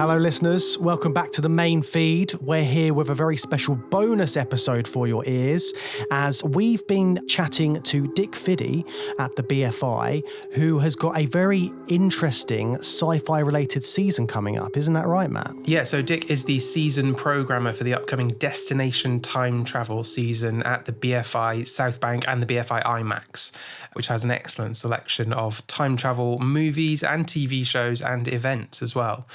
Hello listeners, welcome back to the main feed. We're here with a very special bonus episode for your ears as we've been chatting to Dick Fiddy at the BFI, who has got a very interesting sci-fi related season coming up. Isn't that right, Matt? Yeah, so Dick is the season programmer for the upcoming Destination Time Travel season at the BFI South Bank and the BFI IMAX, which has an excellent selection of time travel movies and TV shows and events as well.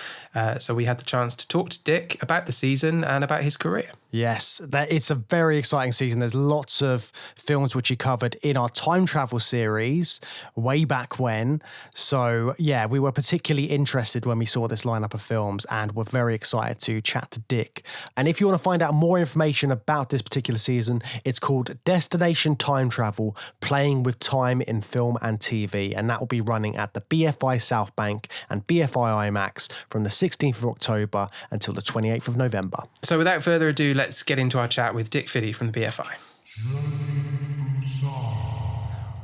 So we had the chance to talk to Dick about the season and about his career. Yes, it's a very exciting season. There's lots of films which he covered in our time travel series way back when. So yeah, we were particularly interested when we saw this lineup of films and we're very excited to chat to Dick. And if you want to find out more information about this particular season, it's called Destination Time Travel, Playing with Time in Film and TV. And that will be running at the BFI South Bank and BFI IMAX from the 16th of October until the 28th of November. So without further ado, let's get into our chat with Dick Fiddy from the BFI.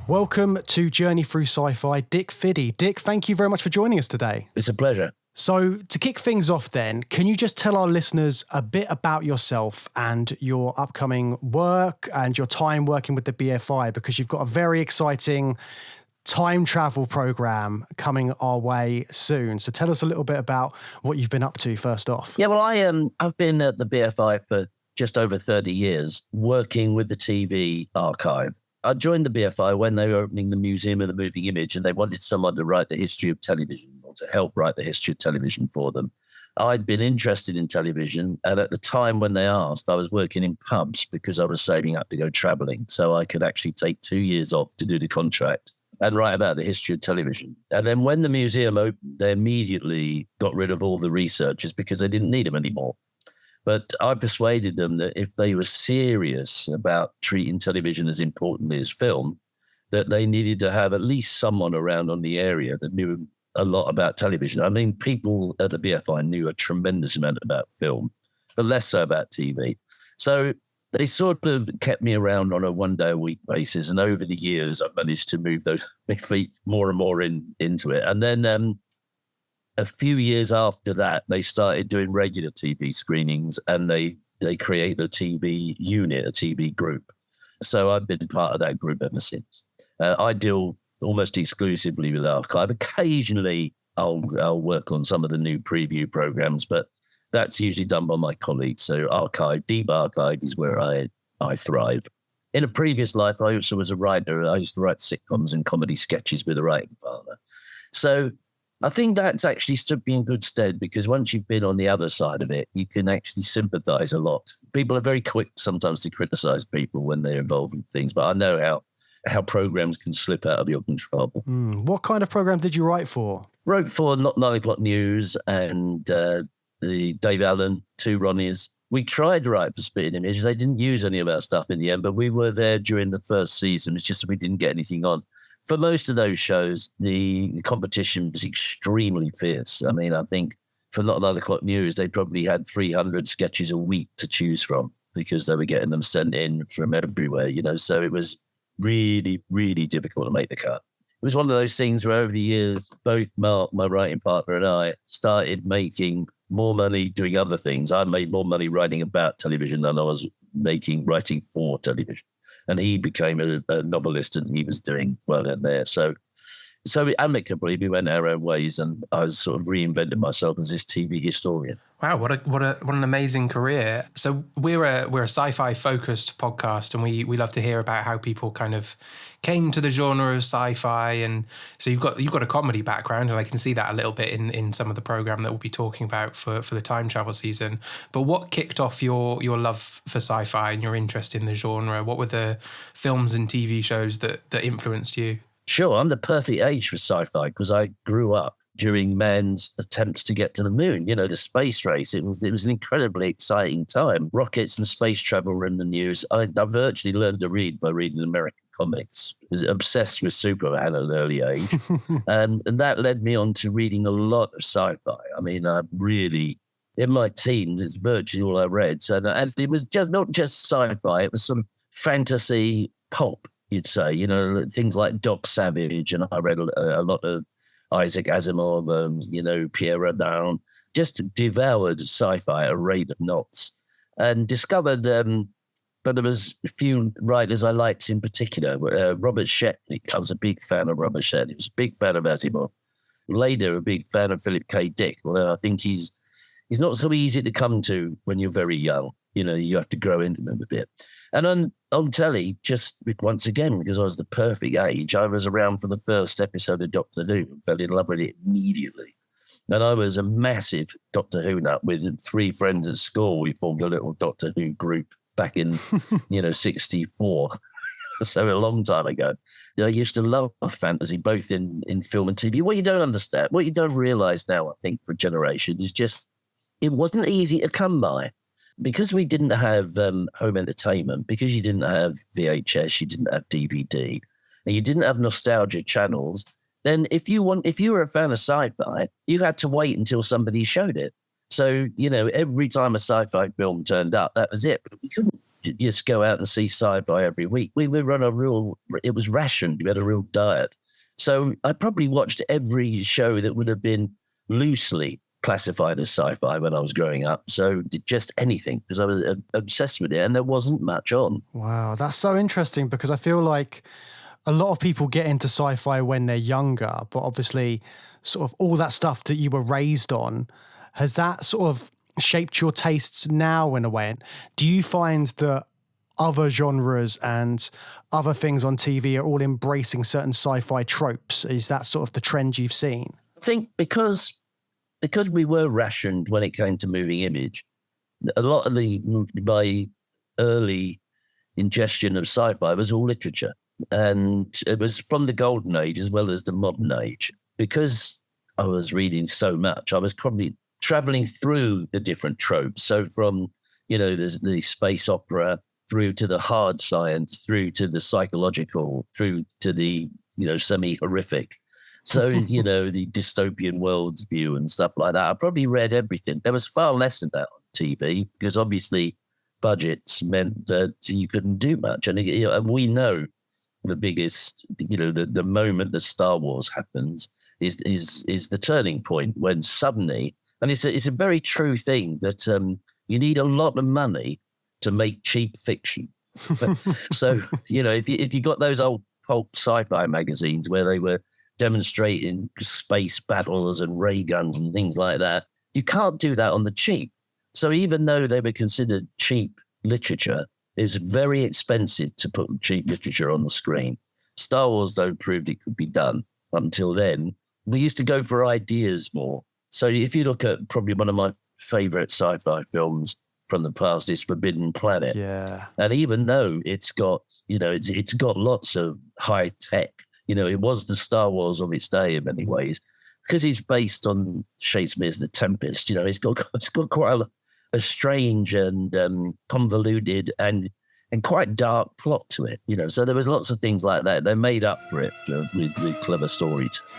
Welcome to Journey Through Sci-Fi, Dick Fiddy. Dick, thank you very much for joining us today. It's a pleasure. So to kick things off then, can you just tell our listeners a bit about yourself and your upcoming work and your time working with the BFI, because you've got a very exciting time travel program coming our way soon. So tell us a little bit about what you've been up to first off. Yeah, well, I've been at the BFI for just over 30 years working with the TV archive. I joined the BFI when they were opening the Museum of the Moving Image and they wanted someone to write the history of television or to help write the history of television for them. I'd been interested in television, and at the time when they asked, I was working in pubs because I was saving up to go traveling, so I could actually take 2 years off to do the contract and write about the history of television. And then when the museum opened, they immediately got rid of all the researchers because they didn't need them anymore. But I persuaded them that if they were serious about treating television as importantly as film, that they needed to have at least someone around on the area that knew a lot about television. I mean, people at the BFI knew a tremendous amount about film, but less so about TV. So they sort of kept me around on a one-day-a-week basis, and over the years, I've managed to move my feet more and more into it. And then a few years after that, they started doing regular TV screenings, and they created a TV unit, a TV group. So I've been part of that group ever since. I deal almost exclusively with archive. Occasionally, I'll work on some of the new preview programs, but that's usually done by my colleagues. So archive, deep archive is where I thrive. In a previous life, I also was a writer. I used to write sitcoms and comedy sketches with a writing partner. So I think that's actually stood me in good stead, because once you've been on the other side of it, you can actually sympathize a lot. People are very quick sometimes to criticize people when they're involved in things, but I know how programs can slip out of your control. What kind of program did you write for? Wrote for 9 o'clock news and the Dave Allen, 2 Ronnies. We tried to write for Spitting Image. They didn't use any of our stuff in the end, but we were there during the first season. It's just that we didn't get anything on. For most of those shows, the competition was extremely fierce. I mean, I think for Not 9 o'clock news, they probably had 300 sketches a week to choose from because they were getting them sent in from everywhere, so it was really, really difficult to make the cut. It was one of those things where over the years, both Mark, my writing partner, and I started making more money doing other things. I made more money writing about television than I was writing for television. And he became a novelist, and he was doing well in there. So amicably, we went our own ways, and I sort of reinvented myself as this TV historian. Wow, what an amazing career! So we're a sci-fi focused podcast, and we love to hear about how people kind of came to the genre of sci-fi. And so you've got a comedy background, and I can see that a little bit in some of the program that we'll be talking about for the time travel season. But what kicked off your love for sci-fi and your interest in the genre? What were the films and TV shows that influenced you? Sure, I'm the perfect age for sci-fi because I grew up during man's attempts to get to the moon. The space race. It was an incredibly exciting time. Rockets and space travel were in the news. I virtually learned to read by reading American comics. I was obsessed with Superman at an early age. and that led me on to reading a lot of sci-fi. I mean, I really, in my teens, it's virtually all I read. So, and it was just not just sci-fi. It was sort of fantasy pop, you'd say, things like Doc Savage, and I read a lot of Isaac Asimov, Pierre Rodin, just devoured sci-fi at a rate of knots, and discovered. But there was a few writers I liked in particular. Robert Shetty. I was a big fan of Robert Shetty. I was a big fan of Asimov. Later, a big fan of Philip K. Dick. Although I think he's not so easy to come to when you're very young. You have to grow into him a bit. And on telly, just once again, because I was the perfect age, I was around for the first episode of Doctor Who and fell in love with it immediately. And I was a massive Doctor Who nut with 3 friends at school. We formed a little Doctor Who group back in, 64. So a long time ago. I used to love fantasy, both in film and TV. What you don't understand, what you don't realise now, I think, for a generation, is just it wasn't easy to come by. Because we didn't have home entertainment, because you didn't have VHS, you didn't have DVD, and you didn't have nostalgia channels, then if you were a fan of sci-fi, you had to wait until somebody showed it. So, every time a sci-fi film turned up, that was it. But we couldn't just go out and see sci-fi every week. We were on it was rationed. We had a real diet. So I probably watched every show that would have been loosely classified as sci-fi when I was growing up. So just anything, because I was obsessed with it, and there wasn't much on. Wow, that's so interesting, because I feel like a lot of people get into sci-fi when they're younger, but obviously sort of all that stuff that you were raised on, has that sort of shaped your tastes now in a way? Do you find that other genres and other things on TV are all embracing certain sci-fi tropes? Is that sort of the trend you've seen? I think because we were rationed when it came to moving image, a lot of my early ingestion of sci-fi was all literature. And it was from the golden age as well as the modern age. Because I was reading so much, I was probably traveling through the different tropes. So from, the space opera through to the hard science, through to the psychological, through to the, semi-horrific. So, the dystopian world's view and stuff like that. I probably read everything. There was far less of that on TV because obviously budgets meant that you couldn't do much. And, and we know the biggest, the moment that Star Wars happens is the turning point when suddenly, and it's a very true thing that you need a lot of money to make cheap fiction. So, if you got those old pulp sci-fi magazines where they were demonstrating space battles and ray guns and things like that, you can't do that on the cheap. So even though they were considered cheap literature, it was very expensive to put cheap literature on the screen. Star Wars, though, proved it could be done. Up until then, we used to go for ideas more. So if you look at probably one of my favorite sci-fi films from the past is Forbidden Planet. Yeah. And even though it's got, it's got lots of high tech, it was the Star Wars of its day in many ways, because it's based on Shakespeare's The Tempest. It's got quite a strange and convoluted and quite dark plot to it. So there was lots of things like that. They made up for it with clever storytelling.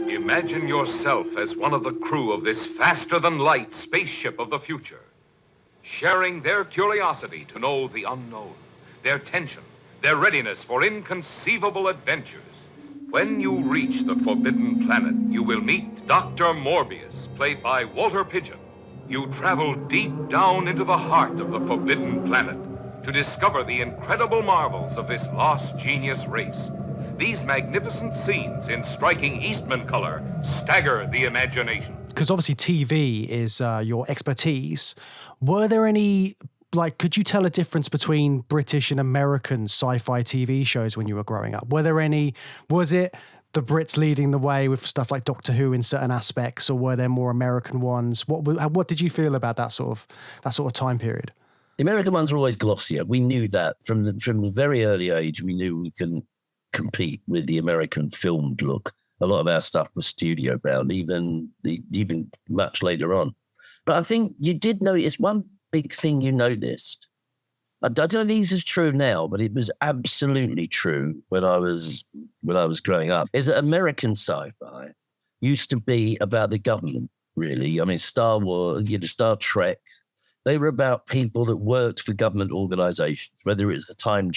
Imagine yourself as one of the crew of this faster-than-light spaceship of the future, sharing their curiosity to know the unknown, their tension, their readiness for inconceivable adventures. When you reach the Forbidden Planet, you will meet Dr. Morbius, played by Walter Pidgeon. You travel deep down into the heart of the Forbidden Planet to discover the incredible marvels of this lost genius race. These magnificent scenes in striking Eastman color stagger the imagination. Because obviously TV is your expertise. Were there any, could you tell a difference between British and American sci-fi TV shows when you were growing up? Was it the Brits leading the way with stuff like Doctor Who in certain aspects, or were there more American ones? What did you feel about that sort of time period? The American ones were always glossier. We knew that from the very early age. We knew we couldn't compete with the American filmed look. A lot of our stuff was studio bound, even much later on. But I think you did notice one big thing you noticed. I don't think this is true now, but it was absolutely true when I was growing up, is that American sci-fi used to be about the government, really. I mean, Star Wars, Star Trek, they were about people that worked for government organizations, whether it's the Time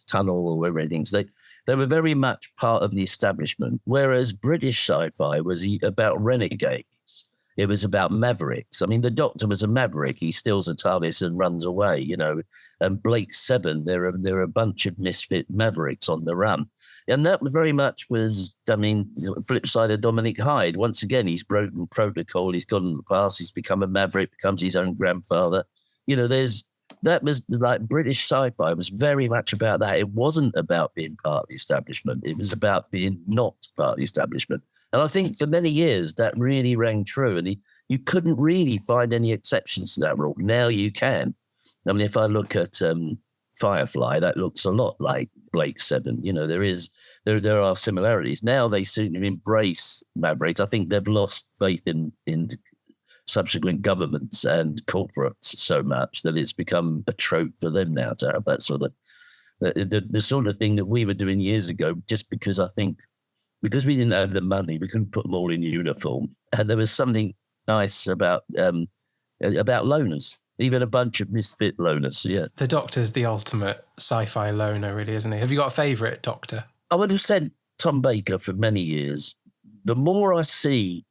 Tunnel or whatever anything. So they were very much part of the establishment, whereas British sci-fi was about renegades. It was about mavericks. I mean, the Doctor was a maverick. He steals a TARDIS and runs away, you know. And Blake 7, there are a bunch of misfit mavericks on the run. And that very much was, I mean, flip side of Dominic Hyde. Once again, he's broken protocol. He's gone in the past. He's become a maverick, becomes his own grandfather. You know, that was like British sci-fi was very much about that. It wasn't about being part of the establishment. It was about being not part of the establishment. And I think for many years that really rang true. And you couldn't really find any exceptions to that rule. Now you can. I mean, if I look at Firefly, that looks a lot like Blake 7. You know, there are similarities. Now they seem to embrace mavericks. I think they've lost faith in subsequent governments and corporates so much that it's become a trope for them now to have that sort of the sort of thing that we were doing years ago, just because I think because we didn't have the money, we couldn't put them all in uniform. And there was something nice about loners, even a bunch of misfit loners. Yeah. The Doctor's the ultimate sci-fi loner, really, isn't he? Have you got a favourite Doctor? I would have said Tom Baker for many years. The more I see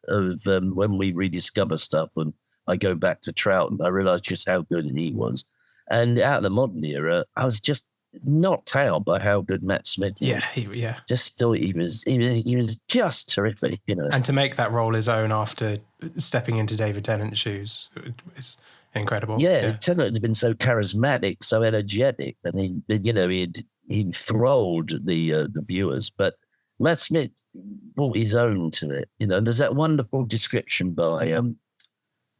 of when we rediscover stuff and I go back to Troughton, I realise just how good he was. And out of the modern era, I was just knocked out by how good Matt Smith was. Yeah. Just thought he was just terrific, you know. And to make that role his own after stepping into David Tennant's shoes is incredible. Yeah. Tennant had been so charismatic, so energetic, and he enthralled the viewers. But Matt Smith brought his own to it, you know. And there's that wonderful description by I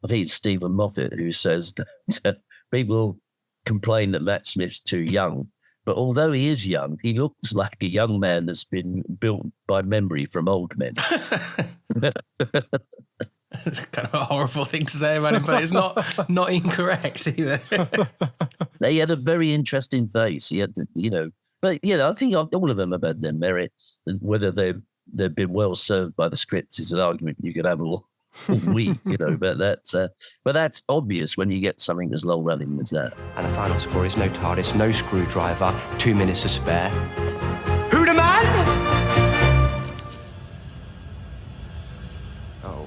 think it's Stephen Moffat who says that people complain that Matt Smith's too young. But although he is young, he looks like a young man that's been built by memory from old men. It's kind of a horrible thing to say about him, but it's not incorrect either. He had a very interesting face. He had, you know, but you know, I think all of them have had their merits, and whether they've been well served by the scripts is an argument you could have all week, you know. But that's obvious when you get something as long running as that. And the final score is no TARDIS, no screwdriver, 2 minutes to spare. Who the man? Oh,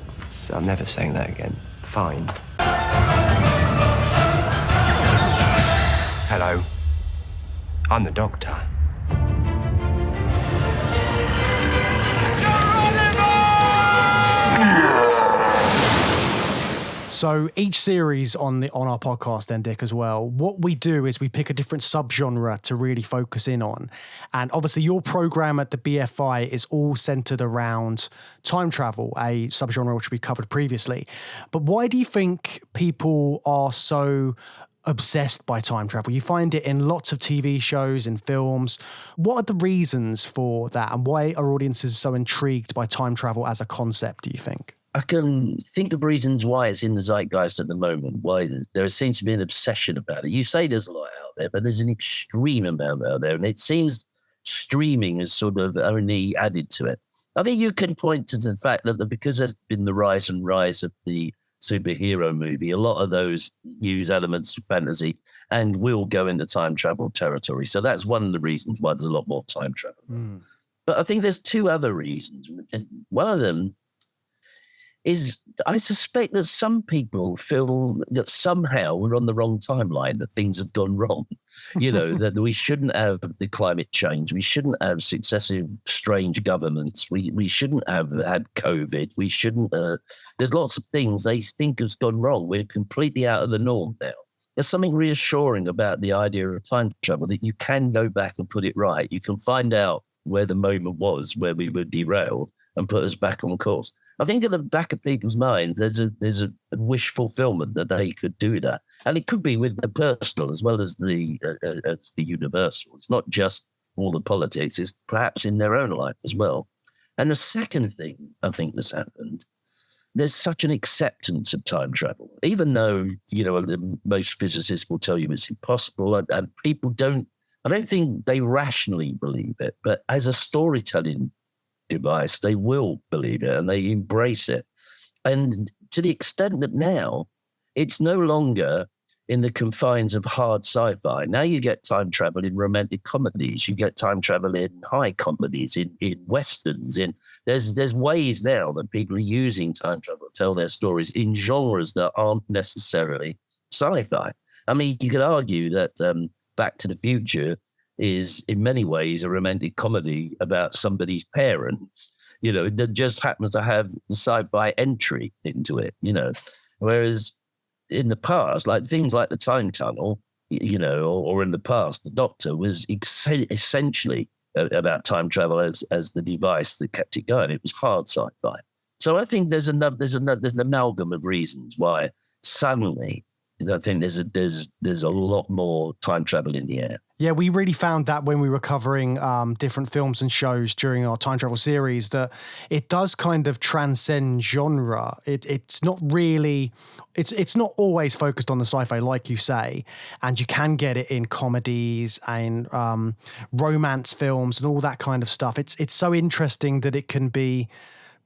I'm never saying that again. Fine. Hello. I'm the Doctor. So each series on our podcast, then, Dick, as well, what we do is we pick a different subgenre to really focus in on. And obviously your program at the BFI is all centered around time travel, a subgenre which we covered previously. But why do you think people are so obsessed by time travel? You find it in lots of TV shows and films. What are the reasons for that? And why are audiences so intrigued by time travel as a concept, do you think? I can think of reasons why it's in the zeitgeist at the moment, why there seems to be an obsession about it. You say there's a lot out there, but there's an extreme amount out there. And it seems streaming has sort of only added to it. I think you can point to the fact that because there's been the rise of the superhero movie, a lot of those use elements of fantasy and will go into time travel territory. So that's one of the reasons why there's a lot more time travel. But I think there's two other reasons. And one of them is I suspect that some people feel that somehow we're on the wrong timeline, that things have gone wrong. You know, that we shouldn't have the climate change. We shouldn't have successive strange governments. We shouldn't have had COVID. We shouldn't. There's lots of things they think has gone wrong. We're completely out of the norm now. There's something reassuring about the idea of time travel, that you can go back and put it right. You can find out where the moment was, where we were derailed, and put us back on course. I think at the back of people's minds, there's a wish fulfillment that they could do that. And it could be with the personal as well as the universal. It's not just all the politics, it's perhaps in their own life as well. And the second thing I think that's happened, there's such an acceptance of time travel, even though, you know, most physicists will tell you it's impossible, and people I don't think they rationally believe it, but as a storytelling device, they will believe it and they embrace it. And to the extent that now it's no longer in the confines of hard sci-fi. Now you get time travel in romantic comedies. You get time travel in high comedies, in westerns. There's ways now that people are using time travel to tell their stories in genres that aren't necessarily sci-fi. I mean, you could argue that Back to the Future is in many ways a romantic comedy about somebody's parents, that just happens to have the sci-fi entry into it, whereas in the past, like things like the time tunnel, or in the past, the Doctor was essentially about time travel as the device that kept it going. It was hard sci-fi. So I think there's an amalgam of reasons why suddenly I think there's a lot more time travel in the air. Yeah, we really found that when we were covering different films and shows during our time travel series, that it does kind of transcend genre. It's not really, it's not always focused on the sci-fi, like you say, and you can get it in comedies and romance films and all that kind of stuff. It's so interesting that it can be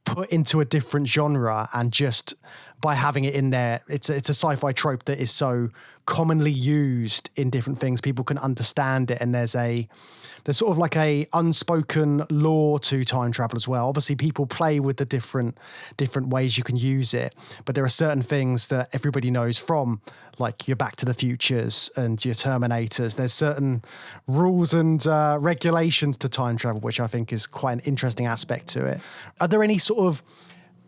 put into a different genre, and just by having it in there, it's a sci-fi trope that is so commonly used in different things. People can understand it, and there's sort of like a unspoken law to time travel as well. Obviously, people play with the different ways you can use it, but there are certain things that everybody knows from, like your Back to the Futures and your Terminators. There's certain rules and regulations to time travel, which I think is quite an interesting aspect to it. Are there any sort of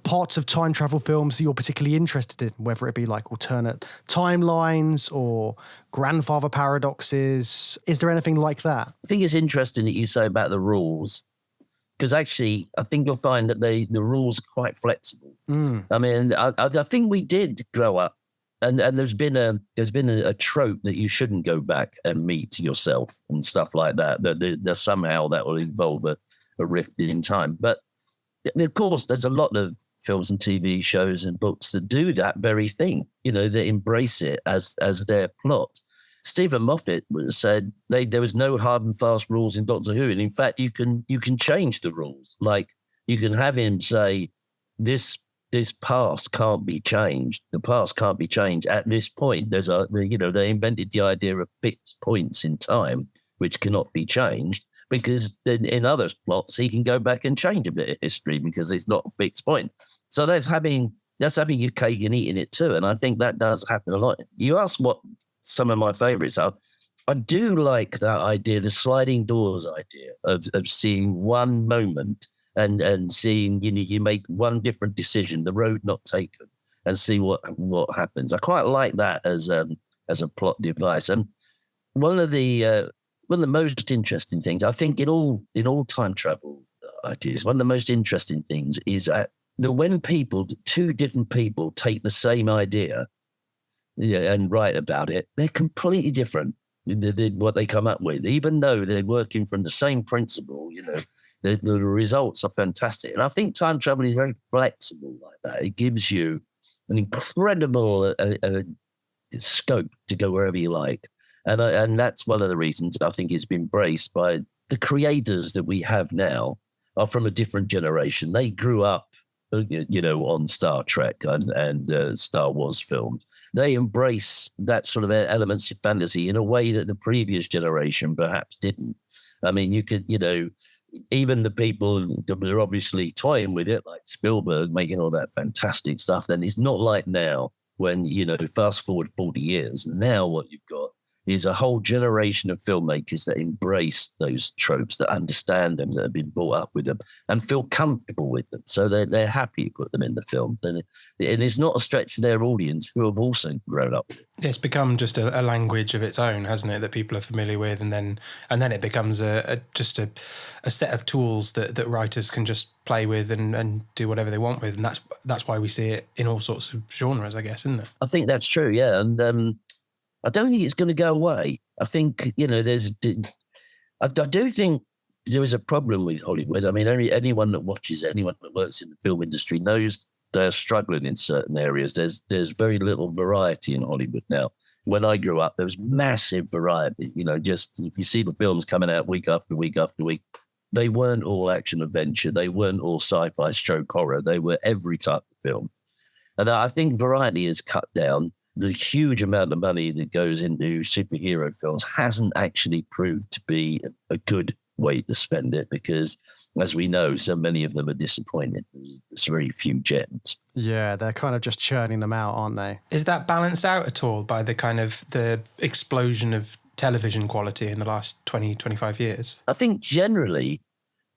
parts of time travel films that you're particularly interested in, whether it be like alternate timelines or grandfather paradoxes? Is there anything like that? I think it's interesting that you say about the rules, because actually I think you'll find that the rules are quite flexible. I mean, I think we did grow up, and there's been a trope that you shouldn't go back and meet yourself and stuff like that. That somehow that will involve a rift in time. But of course, there's a lot of films and TV shows and books that do that very thing, that embrace it as their plot. Stephen Moffat said there was no hard and fast rules in Doctor Who. And in fact, you can change the rules. Like you can have him say, this past can't be changed. The past can't be changed at this point. They invented the idea of fixed points in time, which cannot be changed, because in other plots, he can go back and change a bit of history because it's not a fixed point. So that's having your cake and eating it too. And I think that does happen a lot. You asked what some of my favorites are. I do like that idea, the sliding doors idea of seeing one moment and seeing, you make one different decision, the road not taken, and see what happens. I quite like that as a plot device. And one of the most interesting things, I think, in all time travel ideas, one of the most interesting things is that when two different people take the same idea and write about it, they're completely different what they come up with, even though they're working from the same principle. The results are fantastic. And I think time travel is very flexible like that. It gives you an incredible scope to go wherever you like. And that's one of the reasons I think it's been embraced by the creators that we have now are from a different generation. They grew up, on Star Trek and Star Wars films. They embrace that sort of elements of fantasy in a way that the previous generation perhaps didn't. I mean, you could, even the people that are obviously toying with it, like Spielberg, making all that fantastic stuff, then it's not like now when, fast forward 40 years. Now what you've got is a whole generation of filmmakers that embrace those tropes, that understand them, that have been brought up with them and feel comfortable with them. So they're happy to put them in the film. And it's not a stretch for their audience who have also grown up with it. It's become just a language of its own, hasn't it, that people are familiar with, and then it becomes just a set of tools that writers can just play with and do whatever they want with. And that's why we see it in all sorts of genres, I guess, isn't it? I think that's true, yeah. And I don't think it's going to go away. I think, I do think there is a problem with Hollywood. I mean, anyone that watches it, anyone that works in the film industry knows they're struggling in certain areas. There's very little variety in Hollywood now. When I grew up, there was massive variety. Just if you see the films coming out week after week after week, they weren't all action adventure. They weren't all sci-fi stroke horror. They were every type of film. And I think variety is cut down. the huge amount of money that goes into superhero films hasn't actually proved to be a good way to spend it, because, as we know, so many of them are disappointing. There's very few gems. Yeah, they're kind of just churning them out, aren't they? Is that balanced out at all by the kind of the explosion of television quality in the last 20, 25 years? I think generally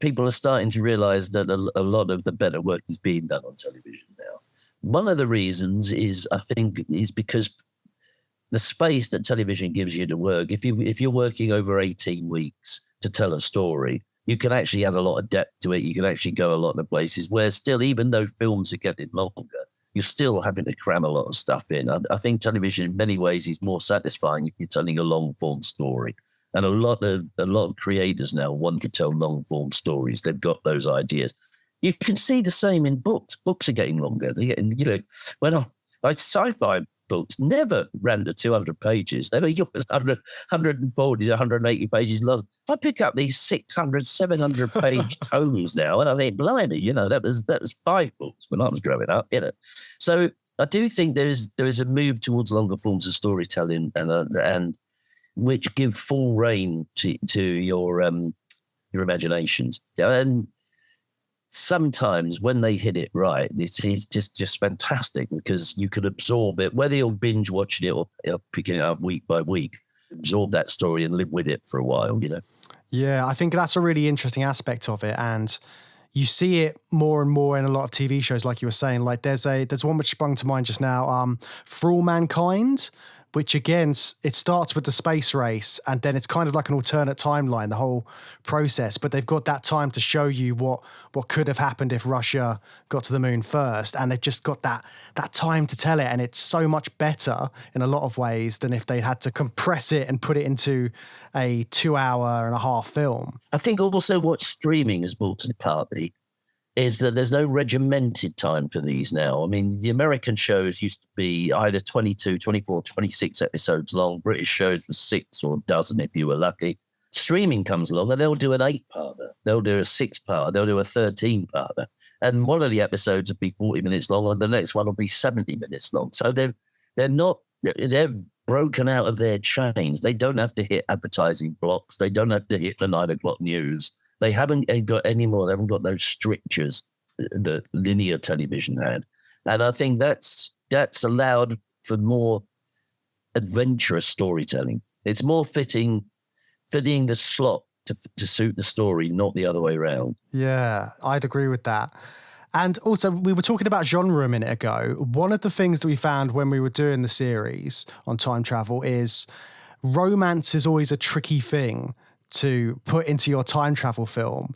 people are starting to realise that a lot of the better work is being done on television now. One of the reasons is because the space that television gives you to work, if you're working over 18 weeks to tell a story, you can actually add a lot of depth to it. You can actually go a lot of places where still, even though films are getting longer, you're still having to cram a lot of stuff in. I think television in many ways is more satisfying if you're telling a long form story. And a lot of creators now want to tell long form stories. They've got those ideas. You can see the same in books. Books are getting longer. They're getting, sci-fi books never ran to 200 pages. They were 140 to 180 pages long. I pick up these 600, 700 page tomes now, and I think, blimey, that was 5 books when I was growing up, So I do think there is a move towards longer forms of storytelling, and which give full rein to your imaginations. And sometimes when they hit it right, it's just fantastic, because you can absorb it, whether you're binge watching it or picking it up week by week, absorb that story and live with it for a while, Yeah, I think that's a really interesting aspect of it. And you see it more and more in a lot of TV shows, like you were saying. Like there's one which sprung to mind just now, For All Mankind, which again, it starts with the space race, and then it's kind of like an alternate timeline, the whole process. But they've got that time to show you what could have happened if Russia got to the moon first, and they've just got that time to tell it, and it's so much better in a lot of ways than if they had to compress it and put it into a 2.5-hour film. I think also what streaming has brought to the party is that there's no regimented time for these now. I mean, the American shows used to be either 22, 24, 26 episodes long. British shows were 6 or a dozen if you were lucky. Streaming comes along and they'll do an 8-parter. They'll do a 6-parter. They'll do a 13-parter. And one of the episodes will be 40 minutes long and the next one will be 70 minutes long. So they're broken out of their chains. They don't have to hit advertising blocks. They don't have to hit the 9 o'clock news. They haven't got any more. They haven't got those strictures that linear television had. And I think that's allowed for more adventurous storytelling. It's more fitting the slot to suit the story, not the other way around. Yeah, I'd agree with that. And also, we were talking about genre a minute ago. One of the things that we found when we were doing the series on time travel is romance is always a tricky thing to put into your time travel film.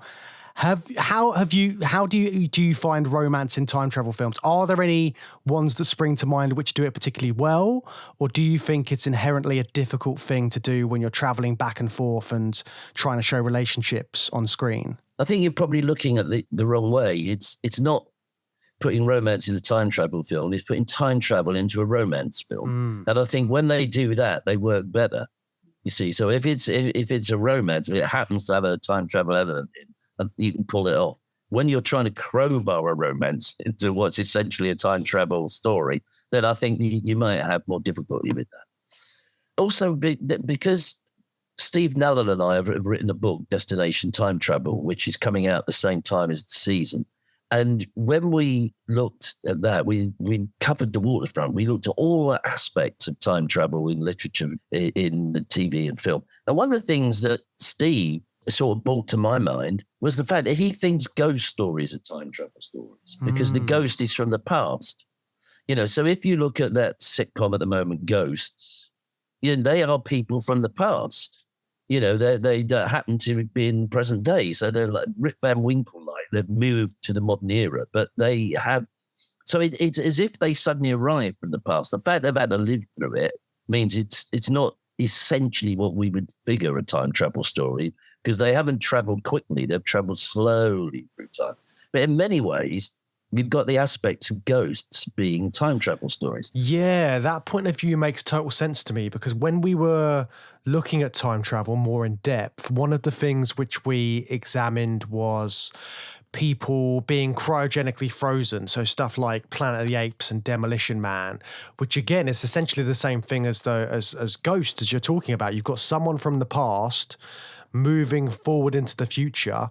How do you find romance in time travel films? Are there any ones that spring to mind which do it particularly well, or do you think it's inherently a difficult thing to do when you're traveling back and forth and trying to show relationships on screen? I think you're probably looking at the wrong way. It's not putting romance in a time travel film, it's putting time travel into a romance film. And I think when they do that, they work better. You see, so if it's a romance, it happens to have a time travel element in, and you can pull it off. When you're trying to crowbar a romance into what's essentially a time travel story, then I think you might have more difficulty with that. Also, because Steve Nallon and I have written a book, Destination Time Travel, which is coming out at the same time as the season. And when we looked at that, we covered the waterfront. We looked at all the aspects of time travel in literature, in the TV and film. And one of the things that Steve sort of brought to my mind was the fact that he thinks ghost stories are time travel stories because the ghost is from the past. So if you look at that sitcom at the moment, Ghosts, they are people from the past. They happen to be in present day. So they're like Rip Van Winkle-like. They've moved to the modern era, but they have. So it's as if they suddenly arrived from the past. The fact they've had to live through it means it's not essentially what we would figure a time travel story, because they haven't traveled quickly. They've traveled slowly through time. But in many ways, you've got the aspects of ghosts being time travel stories. Yeah, that point of view makes total sense to me, because when we were looking at time travel more in depth, one of the things which we examined was people being cryogenically frozen. So stuff like Planet of the Apes and Demolition Man, which again is essentially the same thing as Ghost, as you're talking about. You've got someone from the past moving forward into the future,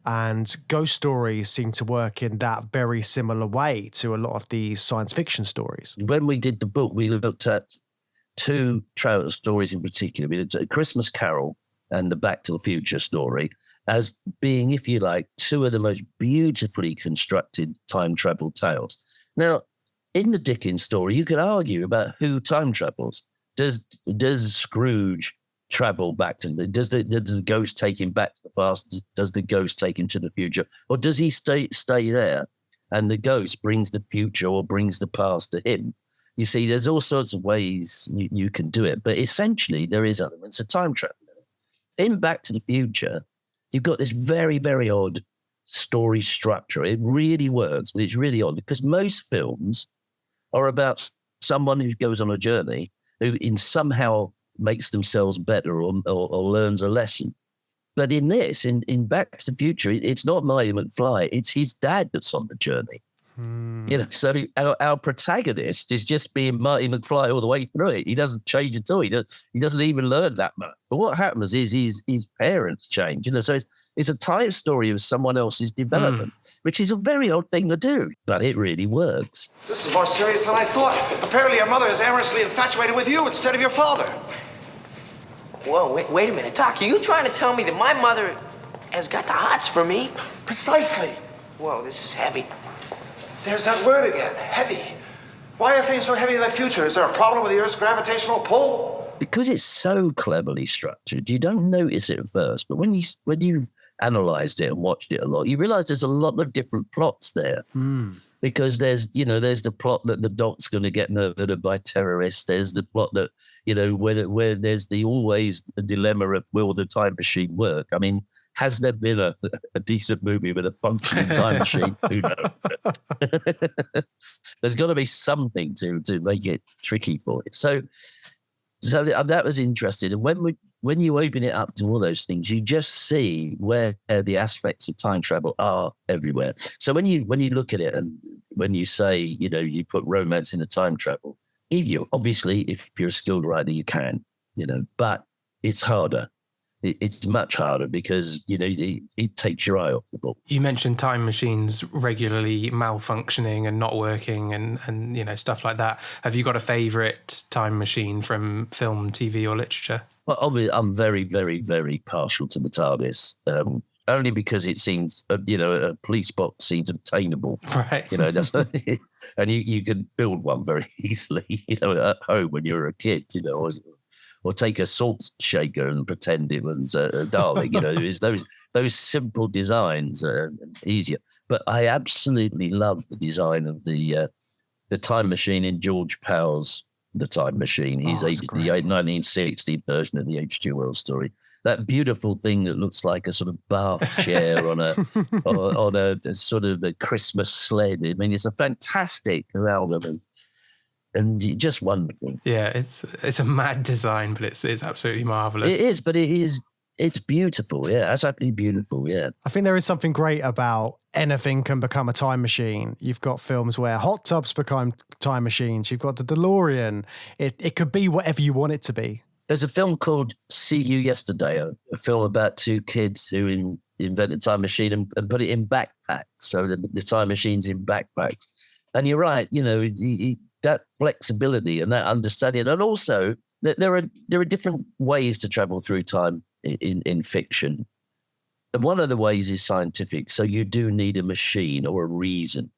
and ghost stories seem to work in that very similar way to a lot of these science fiction stories. When we did the book, we looked at two travel stories in particular. We looked at A Christmas Carol and the Back to the Future story as being, if you like, two of the most beautifully constructed time travel tales. Now, in the Dickens story, you could argue about who time travels. Does Scrooge travel back to does the ghost take him back to the past? Does the ghost take him to the future? Or does he stay there and the ghost brings the future or brings the past to him? You see, there's all sorts of ways you can do it, but essentially there is elements of time travel. In Back to the Future, you've got this very, very odd story structure. It really works, but it's really odd because most films are about someone who goes on a journey who somehow makes themselves better or learns a lesson. But in this, in Back to the Future, it's not Marty McFly, it's his dad that's on the journey. So our protagonist is just being Marty McFly all the way through it. He doesn't change at all. He doesn't even learn that much. But what happens is his parents change. So it's a time story of someone else's development, which is a very odd thing to do, but it really works. This is more serious than I thought. Apparently your mother is amorously infatuated with you instead of your father. Whoa, wait a minute. Doc, are you trying to tell me that my mother has got the hots for me? Precisely. Whoa, this is heavy. There's that word again, heavy. Why are things so heavy in the future? Is there a problem with the Earth's gravitational pull? Because it's so cleverly structured, you don't notice it at first. But when you've analysed it and watched it a lot, you realise there's a lot of different plots there. Because there's the plot that the Doc's going to get murdered by terrorists. There's the plot that, where there's always the dilemma of, will the time machine work? I mean, has there been a decent movie with a functioning time machine? Who knows? There's got to be something to make it tricky for it. So that was interesting. And when you open it up to all those things, you just see where the aspects of time travel are everywhere. So when you look at it and when you say, you put romance into time travel, obviously, if you're a skilled writer, you can, but it's harder. It's much harder because, it takes your eye off the ball. You mentioned time machines regularly malfunctioning and not working and stuff like that. Have you got a favourite time machine from film, TV or literature? Well, obviously, I'm very, very, very partial to the TARDIS, only because it seems, a police box seems obtainable. Right. And you can build one very easily, at home when you're a kid, or take a salt shaker and pretend it was a Dalek. Is those simple designs are easier. But I absolutely love the design of the time machine in George Powell's The Time Machine. He's the 1960 version of the H.G. Wells story. That beautiful thing that looks like a sort of bath chair on a sort of a Christmas sled. I mean, it's a fantastic album and just wonderful. Yeah, it's a mad design, but it's absolutely marvellous. It is, but it's beautiful. Yeah, it's absolutely beautiful. Yeah. I think there is something great about anything can become a time machine. You've got films where hot tubs become time machines. You've got the DeLorean. It could be whatever you want it to be. There's a film called See You Yesterday, a film about two kids who invented a time machine and put it in backpacks. So the time machine's in backpacks. And you're right, that flexibility and that understanding. And also there are different ways to travel through time in fiction. And one of the ways is scientific. So you do need a machine or a reason.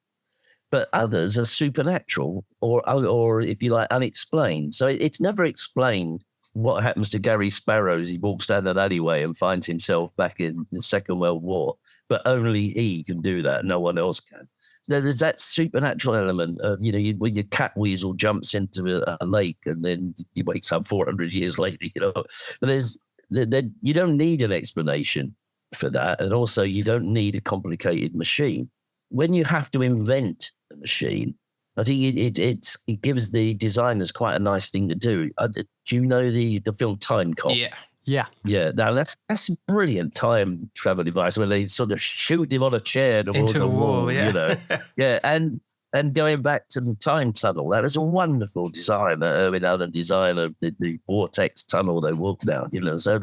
But others are supernatural or if you like, unexplained. So it's never explained what happens to Gary Sparrow as he walks down that alleyway and finds himself back in the Second World War. But only he can do that. No one else can. So there's that supernatural element of, when your cat weasel jumps into a lake and then he wakes up 400 years later, But you don't need an explanation for that. And also you don't need a complicated machine. When you have to invent a machine, I think it gives the designers quite a nice thing to do. Do you know the film Time Cop? Yeah. Yeah. Yeah, now that's a brilliant time travel device when they sort of shoot him on a chair towards Into a wall, yeah. you know. Yeah, and going back to the time tunnel, that was a wonderful design that Irwin Allen designed of the vortex tunnel they walk down, you know. So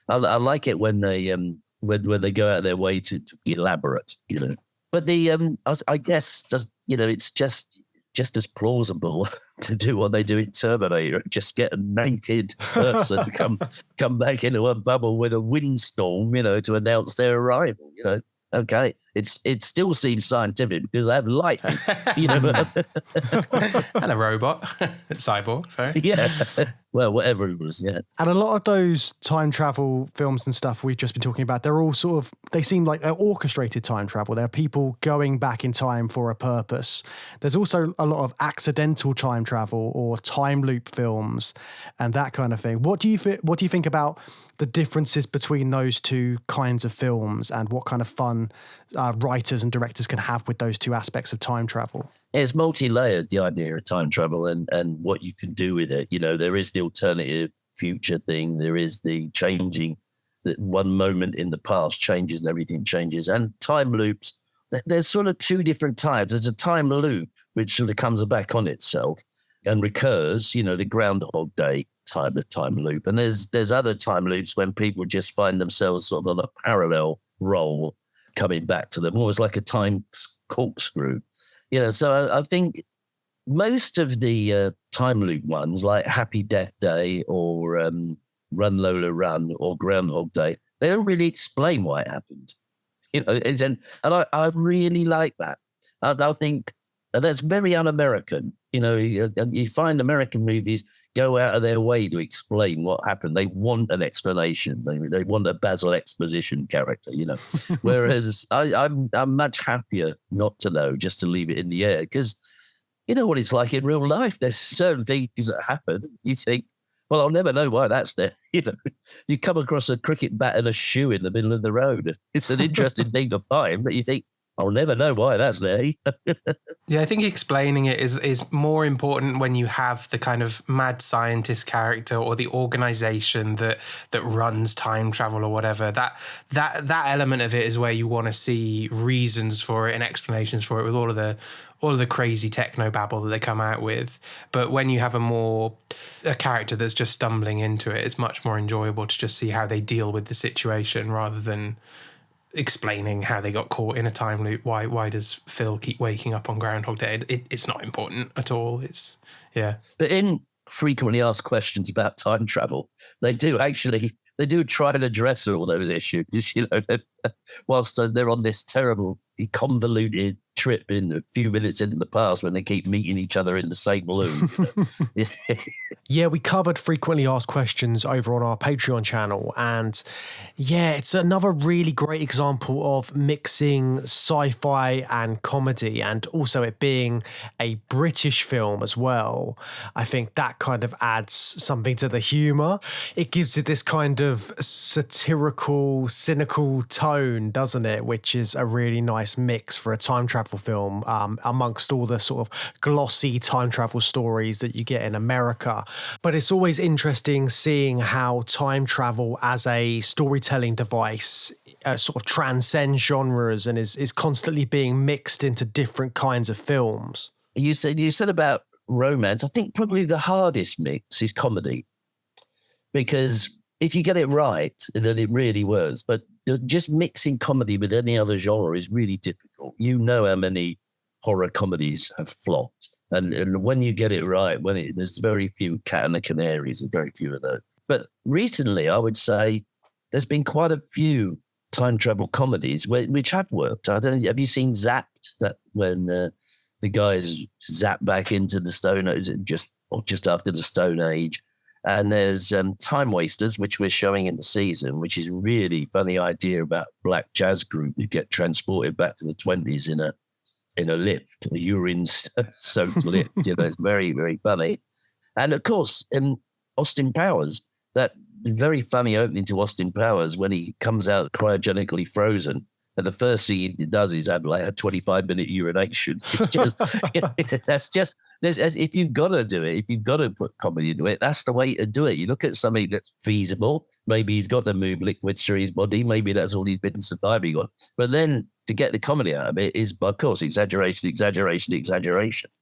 I like it when they when they go out of their way to be elaborate, you know. But I guess just, you know, it's just as plausible to do what they do in Terminator, just get a naked person come back into a bubble with a windstorm, you know, to announce their arrival, you know. Okay, it still seems scientific because they have lightning, you know. And a robot, cyborg, sorry. Yeah, well, whatever it was, yeah. And a lot of those time travel films and stuff we've just been talking about, they're all sort of, they seem like they're orchestrated time travel. They're people going back in time for a purpose. There's also a lot of accidental time travel or time loop films and that kind of thing. What do you think about the differences between those two kinds of films and what kind of fun writers and directors can have with those two aspects of time travel? It's multi-layered, the idea of time travel and what you can do with it. You know, there is the alternative future thing. There is the changing, that one moment in the past changes and everything changes. And time loops, there's sort of two different types. There's a time loop, which sort of comes back on itself and recurs, you know, the Groundhog Day type of time loop. And there's other time loops when people just find themselves sort of on a parallel roll coming back to them, almost like a time corkscrew. You know, so I think most of the time loop ones, like Happy Death Day or Run Lola Run or Groundhog Day, they don't really explain why it happened. You know, and I really like that. I think that's very un-American. You know, you find American movies go out of their way to explain what happened. They want an explanation. They want a Basil exposition character, you know. Whereas I'm much happier not to know, just to leave it in the air, because you know what it's like in real life. There's certain things that happen. You think, well, I'll never know why that's there. You know, you come across a cricket bat and a shoe in the middle of the road. It's an interesting thing to find, but you think, I'll never know why that's there. Yeah, I think explaining it is more important when you have the kind of mad scientist character or the organization that runs time travel or whatever. That element of it is where you want to see reasons for it and explanations for it with all of the crazy techno babble that they come out with. But when you have a character that's just stumbling into it, it's much more enjoyable to just see how they deal with the situation rather than explaining how they got caught in a time loop. Why does Phil keep waking up on Groundhog Day? It's not important at all. It's, yeah. But in frequently asked questions about time travel, they do try and address all those issues, you know, whilst they're on this terrible, convoluted trip in a few minutes into the past when they keep meeting each other in the same balloon. You know? Yeah, we covered frequently asked questions over on our Patreon channel. And yeah, it's another really great example of mixing sci-fi and comedy, and also it being a British film as well. I think that kind of adds something to the humour. It gives it this kind of satirical, cynical tone, doesn't it? Which is a really nice mix for a time travel film, amongst all the sort of glossy time travel stories that you get in America. But it's always interesting seeing how time travel as a storytelling device sort of transcends genres and is constantly being mixed into different kinds of films. You said about romance. I think probably the hardest mix is comedy, because if you get it right, then it really works. But just mixing comedy with any other genre is really difficult. You know how many horror comedies have flopped. And when you get it right, there's very few Cat and the Canaries, and very few of those. But recently, I would say there's been quite a few time travel comedies which have worked. I don't know, have you seen Zapped? That when the guys zap back into the Stone Age, just after the Stone Age. And there's Time Wasters, which we're showing in the season, which is a really funny idea about a black jazz group who get transported back to the 20s in a lift, a urine-soaked lift. You know, it's very, very funny. And of course, in Austin Powers, that very funny opening to Austin Powers when he comes out cryogenically frozen And the first thing he does is have like a 25-minute urination. It's just, that's just, if you've got to do it, if you've got to put comedy into it, that's the way to do it. You look at something that's feasible. Maybe he's got to move liquids through his body. Maybe that's all he's been surviving on. But then to get the comedy out of it is, of course, exaggeration.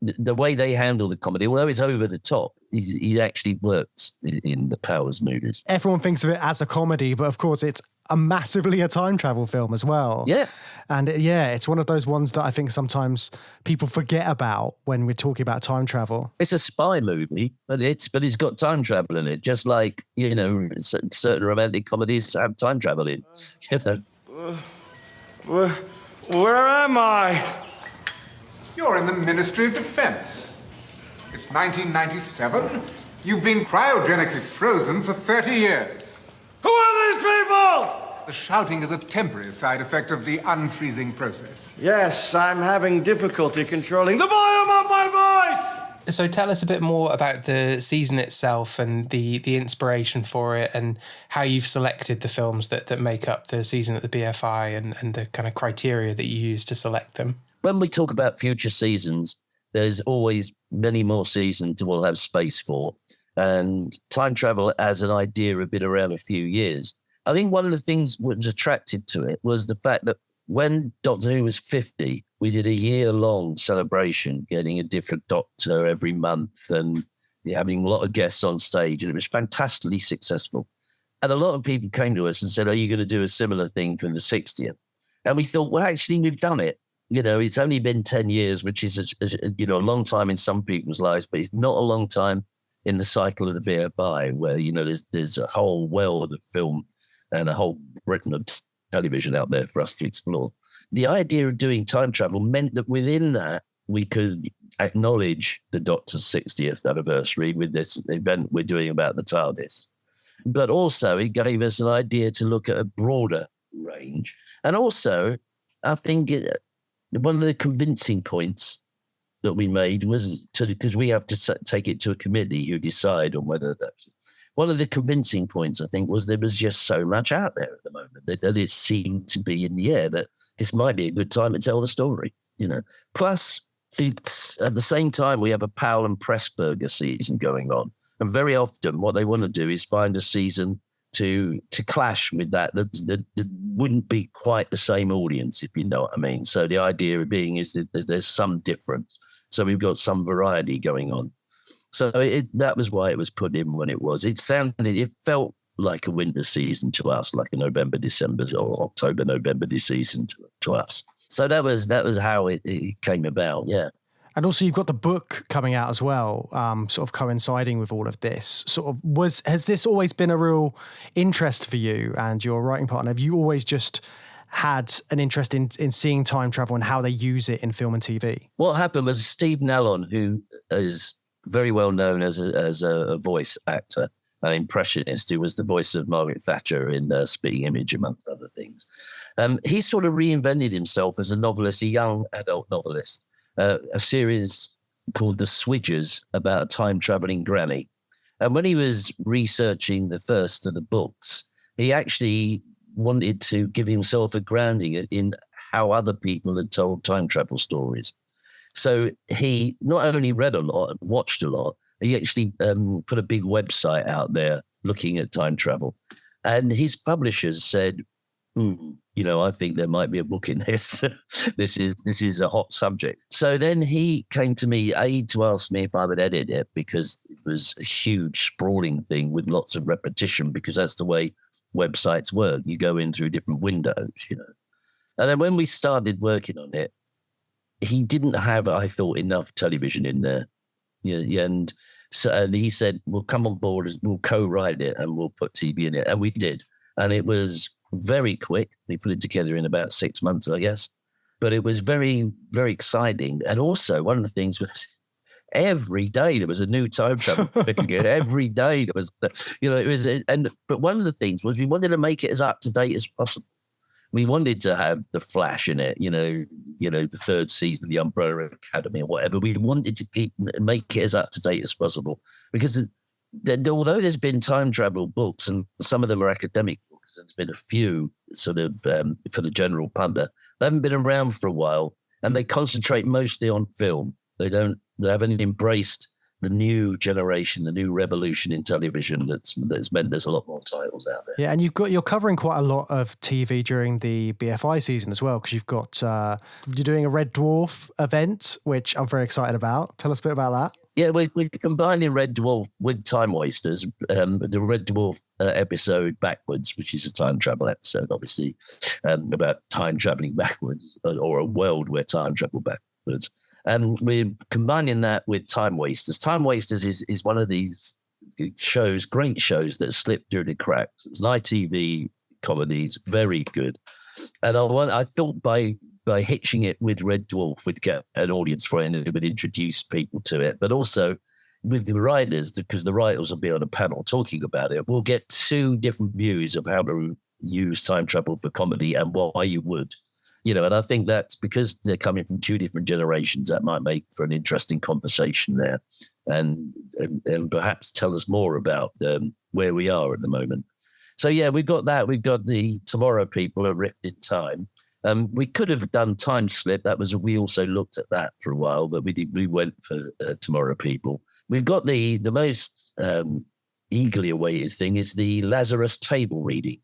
The way they handle the comedy, although it's over the top, he actually works in the Powers movies. Everyone thinks of it as a comedy, but of course it's massively a time travel film as well. Yeah. And it's one of those ones that I think sometimes people forget about when we're talking about time travel. It's a spy movie, but it's got time travel in it, just like, certain romantic comedies have time travel in. Where am I? You're in the Ministry of Defense. It's 1997. You've been cryogenically frozen for 30 years. Who are these people? The shouting is a temporary side effect of the unfreezing process. Yes, I'm having difficulty controlling the volume of my voice! So tell us a bit more about the season itself and the inspiration for it, and how you've selected the films that make up the season at the BFI, and the kind of criteria that you use to select them. When we talk about future seasons, there's always many more seasons we'll have space for. And time travel as an idea had been around a few years. I think one of the things that was attracted to it was the fact that when Doctor Who was 50, we did a year-long celebration, getting a different Doctor every month and having a lot of guests on stage, and it was fantastically successful. And a lot of people came to us and said, are you going to do a similar thing for the 60th? And we thought, well, actually, we've done it. It's only been 10 years, which is, a long time in some people's lives, but it's not a long time in the cycle of the BFI, where, there's a whole world of film and a whole Britain of television out there for us to explore. The idea of doing time travel meant that within that, we could acknowledge the Doctor's 60th anniversary with this event we're doing about the TARDIS. But also it gave us an idea to look at a broader range. And also, I think one of the convincing points that we made was because we have to take it to a committee who decide on whether that's... One of the convincing points, I think, was there was just so much out there at the moment that it seemed to be in the air that this might be a good time to tell the story, Plus, it's, at the same time, we have a Powell and Pressburger season going on. And very often what they want to do is find a season to clash with that wouldn't be quite the same audience, if you know what I mean. So the idea being is that there's some difference. So we've got some variety going on. So that was why it was put in when it was. It felt like a winter season to us, like a November, December, or October, November season to us. So that was how it came about, yeah. And also you've got the book coming out as well, sort of coinciding with all of this. Has this always been a real interest for you and your writing partner? Have you always just had an interest in seeing time travel and how they use it in film and TV? What happened was Steve Nallon, who is very well known as a voice actor, an impressionist, who was the voice of Margaret Thatcher in Spitting Image, amongst other things. He sort of reinvented himself as a novelist, a young adult novelist, a series called The Swidgers about a time-travelling granny. And when he was researching the first of the books, he actually wanted to give himself a grounding in how other people had told time travel stories. So he not only read a lot and watched a lot, he actually put a big website out there looking at time travel. And his publishers said, I think there might be a book in this. This is a hot subject. So then he came to me, to ask me if I would edit it, because it was a huge sprawling thing with lots of repetition, because that's the way websites work. You go in through different windows, And then when we started working on it, he didn't have, I thought, enough television in there. And he said, we'll come on board, we'll co-write it and we'll put TV in it. And we did. And it was very quick. We put it together in about 6 months, I guess. But it was very, very exciting. And also one of the things was every day there was a new time travel thing. Every day there was, but one of the things was we wanted to make it as up to date as possible. We wanted to have the Flash in it, the third season of the Umbrella Academy or whatever. We wanted to make it as up to date as possible, because although there's been time travel books and some of them are academic books, there's been a few sort of for the general punter. They haven't been around for a while, and they concentrate mostly on film. They haven't embraced the new generation, the new revolution in television that's meant there's a lot more titles out there. Yeah, and you're covering quite a lot of TV during the BFI season as well, because you're doing a Red Dwarf event, which I'm very excited about. Tell us a bit about that. Yeah, we're combining Red Dwarf with Time Wasters. The Red Dwarf episode Backwards, which is a time travel episode, obviously, about time traveling backwards, or a world where time travel backwards. And we're combining that with Time Wasters. Time Wasters is one of these shows, great shows that slipped through the cracks. It's an ITV comedy, it's very good. And I thought by hitching it with Red Dwarf, we'd get an audience for it and it would introduce people to it. But also with the writers, because the writers will be on a panel talking about it, we'll get two different views of how to use time travel for comedy and why you would. And I think that's because they're coming from two different generations, that might make for an interesting conversation there and perhaps tell us more about where we are at the moment. So, yeah, we've got that. We've got the Tomorrow People, A Rift in Time. We could have done Time Slip. We also looked at that for a while, but we went for Tomorrow People. We've got the most eagerly awaited thing is the Lazarus table reading.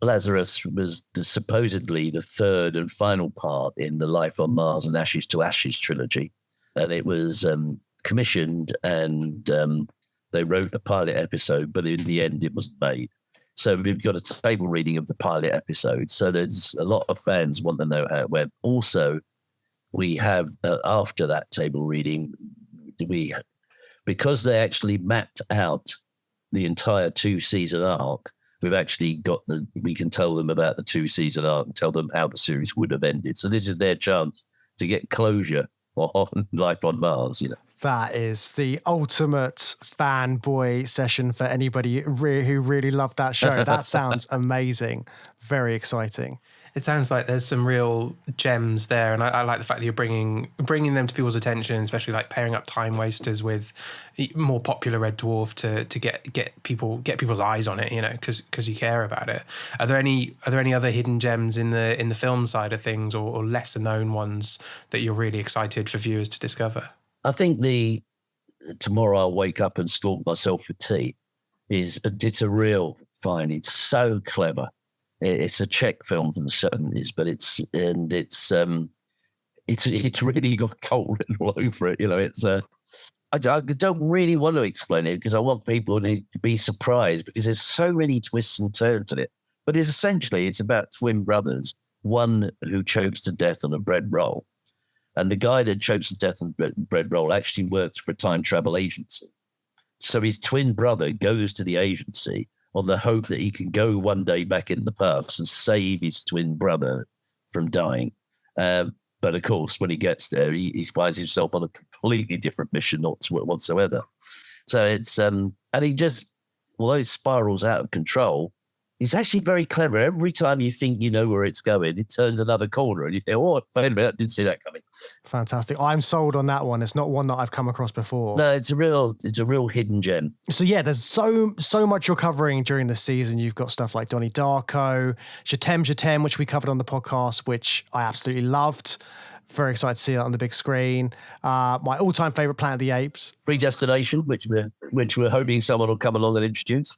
Lazarus was supposedly the third and final part in the Life on Mars and Ashes to Ashes trilogy. And it was commissioned and they wrote a pilot episode, but in the end it wasn't made. So we've got a table reading of the pilot episode. So there's a lot of fans want to know how it went. Also, we have, after that table reading, because they actually mapped out the entire 2-season arc, we've actually we can tell them about the 2-season arc and tell them how the series would have ended. So this is their chance to get closure on Life on Mars, That is the ultimate fanboy session for anybody who really loved that show. That sounds amazing. Very exciting. It sounds like there's some real gems there, and I like the fact that you're bringing them to people's attention, especially like pairing up Time Wasters with more popular Red Dwarf to get people's eyes on it, because you care about it. Are there any other hidden gems in the film side of things, or lesser known ones that you're really excited for viewers to discover? I think Tomorrow I'll Wake Up and Stalk Myself with Tea it's a real find. It's so clever. It's a Czech film from the 70s, but it's really got cult written all over it. I don't really want to explain it because I want people to be surprised because there's so many twists and turns in it. But it's about twin brothers, one who chokes to death on a bread roll. And the guy that chokes to death on a bread roll actually works for a time travel agency. So his twin brother goes to the agency on the hope that he can go one day back in the past and save his twin brother from dying. But of course, when he gets there, he finds himself on a completely different mission whatsoever. So it's, and he just, although it spirals out of control, he's actually very clever. Every time you think you know where it's going, it turns another corner and you think, oh, wait a minute, I didn't see that coming. Fantastic. I'm sold on that one. It's not one that I've come across before. No, it's a real hidden gem. So yeah, there's so much you're covering during the season. You've got stuff like Donnie Darko, Jatem, which we covered on the podcast, which I absolutely loved. Very excited to see that on the big screen. My all-time favorite, Planet of the Apes. Predestination, which we're hoping someone will come along and introduce.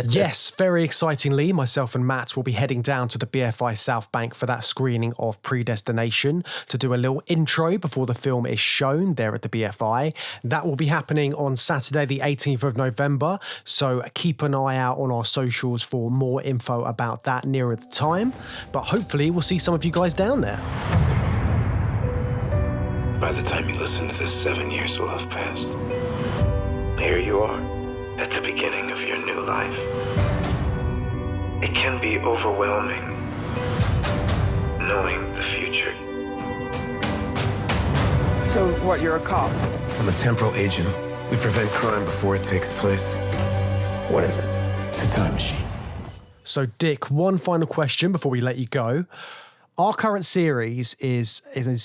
Yes, very excitingly, myself and Matt will be heading down to the BFI South Bank for that screening of Predestination to do a little intro before the film is shown there at the BFI. That will be happening on Saturday, the 18th of November. So keep an eye out on our socials for more info about that nearer the time. But hopefully we'll see some of you guys down there. By the time you listen to this, 7 years will have passed. Here you are, at the beginning of your new life. It can be overwhelming, knowing the future. So what, you're a cop? I'm a temporal agent. We prevent crime before it takes place. What is it? It's a time machine. So Dick, one final question before we let you go. Our current series is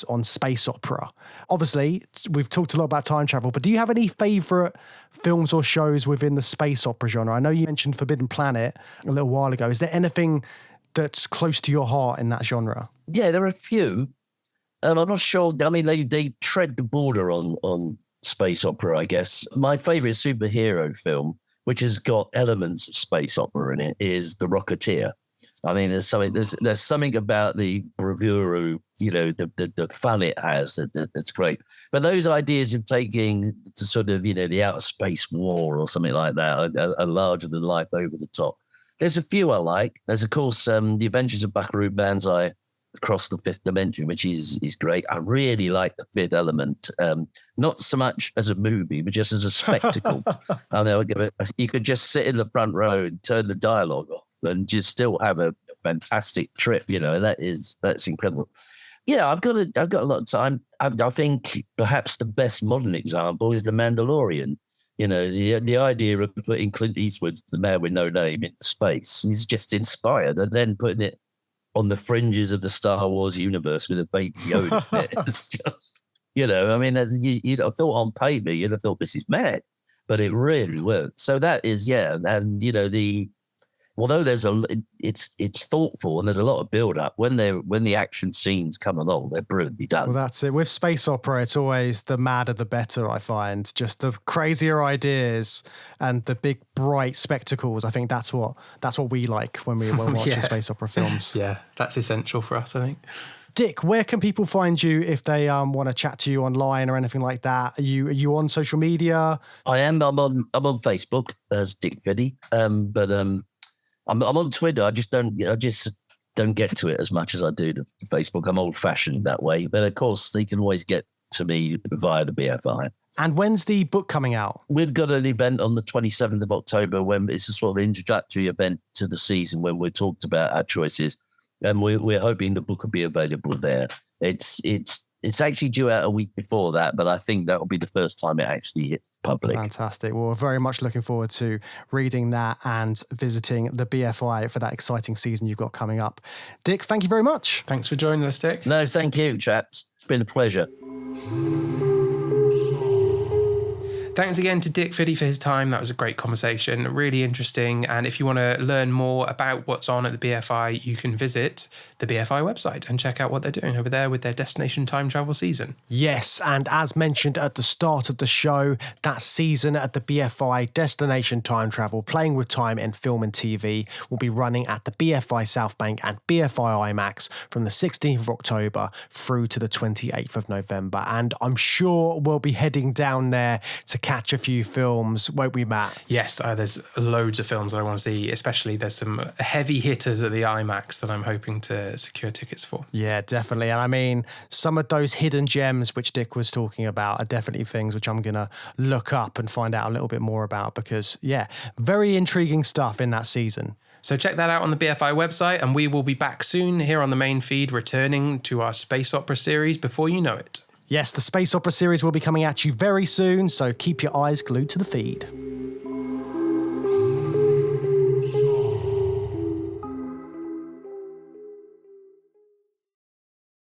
on space opera. Obviously, we've talked a lot about time travel, but do you have any favourite films or shows within the space opera genre? I know you mentioned Forbidden Planet a little while ago. Is there anything that's close to your heart in that genre? Yeah, there are a few. And I'm not sure. I mean, they tread the border on space opera, I guess. My favourite superhero film, which has got elements of space opera in it, is The Rocketeer. I mean, there's something about the bravura, the fun it has that's great. But those ideas of taking the sort of, the outer space war or something like that, a larger than life over the top. There's a few I like. There's, of course, The Adventures of Buckaroo Banzai Across the Fifth Dimension, which is great. I really like The Fifth Element, not so much as a movie, but just as a spectacle. I know you could just sit in the front row and turn the dialogue off and just still have a fantastic trip. That's incredible. Yeah, I've got a lot of time. I think perhaps the best modern example is The Mandalorian. The idea of putting Clint Eastwood, the man with no name, into space is just inspired, and then putting it on the fringes of the Star Wars universe with a baby Yoda in it. It's just, you'd have thought on paper, you'd have thought this is mad, but it really worked. So that is, and although it's thoughtful and there's a lot of build up, when the action scenes come along, they're brilliantly done. Well, that's it. With space opera, it's always the madder the better, I find. Just the crazier ideas and the big bright spectacles. I think that's what we like when we're watching space opera films. Yeah, that's essential for us, I think. Dick, where can people find you if they want to chat to you online or anything like that? Are you on social media? I am. I'm on Facebook as Dick Fiddy. I'm on Twitter. I just don't get to it as much as I do to Facebook. I'm old-fashioned that way. But of course, they can always get to me via the BFI. And when's the book coming out? We've got an event on the 27th of October when it's a sort of introductory event to the season when we talked about our choices. And we're hoping the book will be available there. It's actually due out a week before that, but I think that will be the first time it actually hits the public. Fantastic. Well, we're very much looking forward to reading that and visiting the BFI for that exciting season you've got coming up. Dick, thank you very much. Thanks for joining us, Dick. No, thank you, chaps. It's been a pleasure. Thanks again to Dick Fiddy for his time. That was a great conversation, really interesting. And if you want to learn more about what's on at the BFI, you can visit the BFI website and check out what they're doing over there with their Destination Time Travel season. Yes, and as mentioned at the start of the show, that season at the BFI Destination Time Travel, Playing with Time in Film and TV, will be running at the BFI South Bank and BFI IMAX from the 16th of October through to the 28th of November. And I'm sure we'll be heading down there to catch a few films, won't we, Matt? Yes, there's loads of films that I want to see, especially there's some heavy hitters at the IMAX that I'm hoping to secure tickets for. Yeah, definitely. And I mean, some of those hidden gems which Dick was talking about are definitely things which I'm going to look up and find out a little bit more about because, yeah, very intriguing stuff in that season. So check that out on the BFI website, and we will be back soon here on the main feed, returning to our space opera series before you know it. Yes, the space opera series will be coming at you very soon, so keep your eyes glued to the feed.